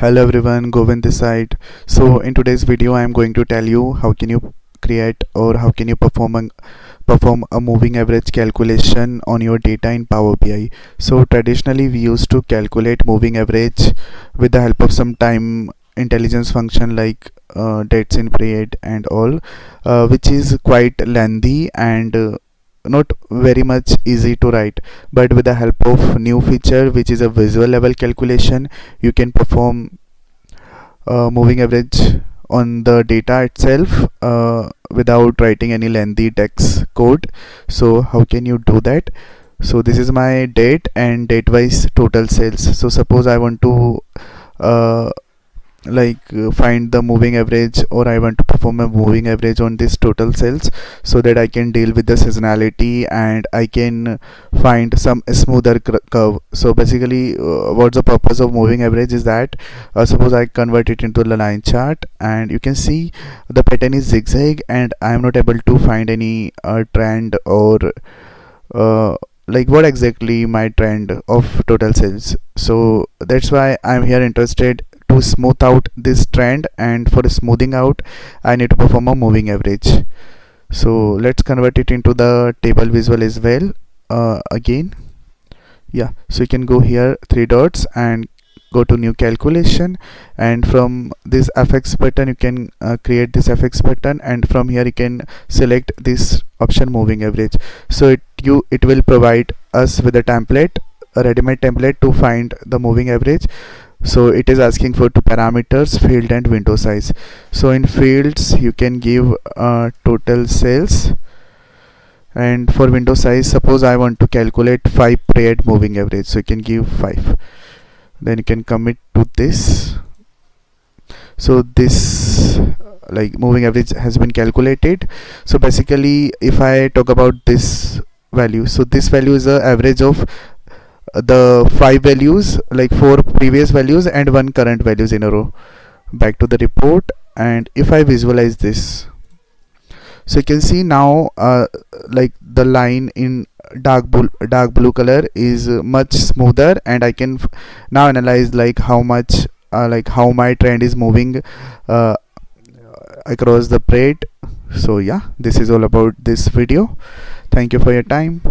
Hello everyone, Govind this side. So in today's video I am going to tell you how can you create or how can you perform a moving average calculation on your data in Power BI. So traditionally we used to calculate moving average with the help of some time intelligence function like dates in period and all, which is quite lengthy and not very much easy to write. But with the help of new feature which is a visual level calculation, you can perform moving average on the data itself without writing any lengthy text code. So how can you do that? So this is my date and date wise total sales. So suppose I want to uh, find the moving average, or I want to perform a moving average on this total sales so that I can deal with the seasonality and I can find some smoother curve. So basically what's the purpose of moving average is that suppose I convert it into the line chart and you can see the pattern is zigzag and I am not able to find any trend or what exactly my trend of total sales. So that's why I'm here interested to smooth out this trend, and for smoothing out I need to perform a moving average. So let's convert it into the table visual as well. Again, yeah, so you can go here, three dots, and go to new calculation, and from this fx button you can create this fx button, and from here you can select this option moving average. So it will provide us with a ready-made template to find the moving average. So it is asking for two parameters, field and window size. So in fields you can give total sales, and for window size suppose I want to calculate 5 period moving average, so you can give 5, then you can commit to this. So this moving average has been calculated. So basically if I talk about this value, so this value is the average of the 5 values, like 4 previous values and 1 current values in a row. Back to the report, and if I visualize this, so you can see now the line in dark blue color is much smoother, and I can now analyze how much how my trend is moving uh, across the plate. So yeah, this is all about this video. Thank you for your time.